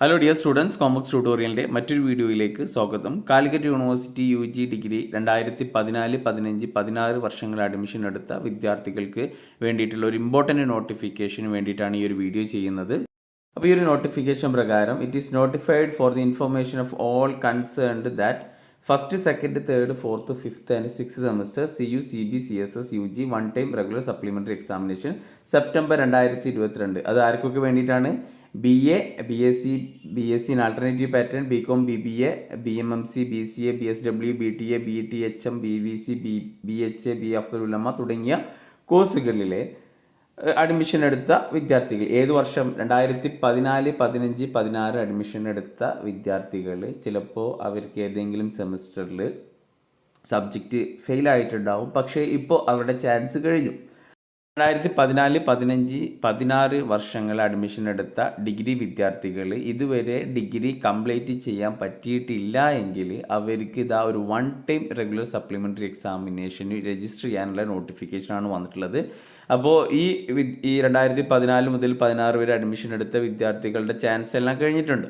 Hello dear students, കോമക്സ് ട്യൂട്ടോറിയലിൻ്റെ മറ്റൊരു വീഡിയോയിലേക്ക് സ്വാഗതം. കാലിക്കറ്റ് യൂണിവേഴ്സിറ്റി UG ഡിഗ്രി 2014-15-16 വർഷങ്ങൾ അഡ്മിഷൻ എടുത്ത വിദ്യാർത്ഥികൾക്ക് വേണ്ടിയിട്ടുള്ള ഒരു ഇമ്പോർട്ടൻറ്റ് നോട്ടിഫിക്കേഷന് വേണ്ടിയിട്ടാണ് ഈ ഒരു വീഡിയോ ചെയ്യുന്നത്. അപ്പോൾ ഈ ഒരു നോട്ടിഫിക്കേഷൻ പ്രകാരം it is notified for the information of all concerned that first, second, third, fourth, fifth and six semester CU, CB, CSS, UG one time regular supplementary examination September 2022. അത് ആർക്കൊക്കെ വേണ്ടിയിട്ടാണ്? BA, BSc, BSc in alternative pattern, BCom, BBA, BMMC, BCA, BSW, BTA, BTHM, BVC, BHA, BAfzal Ulama തുടങ്ങിയ കോഴ്സുകളിലെ admission എടുത്ത വിദ്യാർത്ഥികൾ. ഏത് വർഷം? 2014, 15, 16 admission എടുത്ത വിദ്യാർത്ഥികൾ ചിലപ്പോൾ അവർക്ക് ഏതെങ്കിലും സെമിസ്റ്ററിൽ സബ്ജക്റ്റ് ഫെയിലായിട്ടുണ്ടാവും. പക്ഷേ ഇപ്പോൾ അവരുടെ ചാൻസ് കഴിഞ്ഞു. 2014, 15, 16 വർഷങ്ങൾ അഡ്മിഷൻ എടുത്ത ഡിഗ്രി വിദ്യാർത്ഥികൾ ഇതുവരെ ഡിഗ്രി കംപ്ലീറ്റ് ചെയ്യാൻ പറ്റിയിട്ടില്ല എങ്കിൽ അവർക്ക് ഇതാ ഒരു വൺ ടൈം റെഗുലർ സപ്ലിമെൻ്ററി എക്സാമിനേഷന് രജിസ്റ്റർ ചെയ്യാനുള്ള നോട്ടിഫിക്കേഷനാണ് വന്നിട്ടുള്ളത്. അപ്പോൾ ഈ 2014 മുതൽ 16 വരെ അഡ്മിഷൻ എടുത്ത വിദ്യാർത്ഥികളുടെ ചാൻസ് എല്ലാം കഴിഞ്ഞിട്ടുണ്ട്.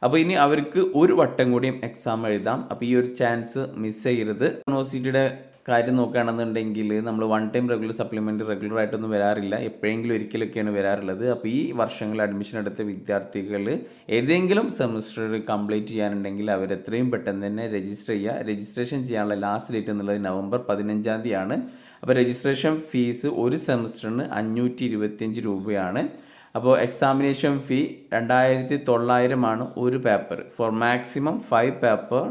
അപ്പോൾ ഇനി അവർക്ക് ഒരു വട്ടം കൂടിയും എക്സാം എഴുതാം. അപ്പോൾ ഈ ഒരു ചാൻസ് മിസ് ചെയ്യരുത്. യൂണിവേഴ്സിറ്റിയുടെ കാര്യം നോക്കുകയാണെന്നുണ്ടെങ്കിൽ നമ്മൾ വൺ ടൈം റെഗുലർ സപ്ലിമെൻ്റ് റെഗുലറായിട്ടൊന്നും വരാറില്ല, എപ്പോഴെങ്കിലും ഒരിക്കലൊക്കെയാണ് വരാറുള്ളത്. അപ്പോൾ ഈ വർഷങ്ങളിൽ അഡ്മിഷൻ എടുത്ത വിദ്യാർത്ഥികൾ ഏതെങ്കിലും സെമിസ്റ്റർ കംപ്ലീറ്റ് ചെയ്യാനുണ്ടെങ്കിൽ അവർ എത്രയും പെട്ടെന്ന് തന്നെ രജിസ്റ്റർ ചെയ്യുക. രജിസ്ട്രേഷൻ ചെയ്യാനുള്ള ലാസ്റ്റ് ഡേറ്റ് എന്നുള്ളത് നവംബർ 15 അപ്പോൾ രജിസ്ട്രേഷൻ ഫീസ് ഒരു സെമിസ്റ്ററിന് 525 രൂപയാണ്. അപ്പോൾ എക്സാമിനേഷൻ ഫീ 2900 ഒരു പേപ്പർ. ഫോർ മാക്സിമം 5 പേപ്പർ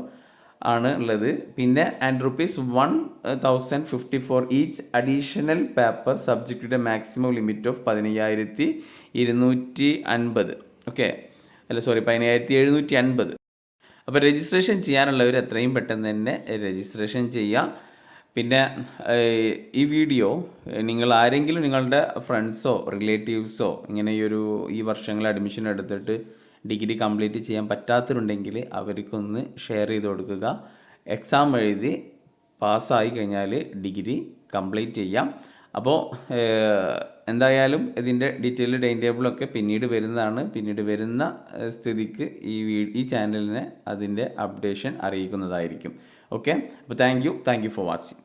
ആണ് ഉള്ളത്. പിന്നെ ₹1,050 ഫോർ ഈച്ച് അഡീഷണൽ പേപ്പർ സബ്ജക്റ്റിയുടെ മാക്സിമം ലിമിറ്റ് ഓഫ് 15,250. ഓക്കെ, അല്ല സോറി 15,750. അപ്പോൾ രജിസ്ട്രേഷൻ ചെയ്യാനുള്ളവർ എത്രയും പെട്ടെന്ന് തന്നെ രജിസ്ട്രേഷൻ ചെയ്യാം. പിന്നെ ഈ വീഡിയോ നിങ്ങൾ ആരെങ്കിലും നിങ്ങളുടെ ഫ്രണ്ട്സോ റിലേറ്റീവ്സോ ഇങ്ങനെ ഈ വർഷങ്ങൾ അഡ്മിഷൻ എടുത്തിട്ട് ഡിഗ്രി കംപ്ലീറ്റ് ചെയ്യാൻ പറ്റാത്തവരുണ്ടെങ്കിൽ അവർക്കൊന്ന് ഷെയർ ചെയ്ത് കൊടുക്കുക. എക്സാം എഴുതി പാസ്സായി കഴിഞ്ഞാൽ ഡിഗ്രി കംപ്ലീറ്റ് ചെയ്യാം. അപ്പോൾ എന്തായാലും ഇതിൻ്റെ ഡീറ്റെയിൽ ടൈം ടേബിളൊക്കെ പിന്നീട് വരുന്നതാണ്. പിന്നീട് വരുന്ന സ്ഥിതിക്ക് ഈ ചാനലിനെ അതിൻ്റെ അപ്ഡേഷൻ അറിയിക്കുന്നതായിരിക്കും. ഓക്കെ, അപ്പോൾ താങ്ക് യു ഫോർ വാച്ചിങ്.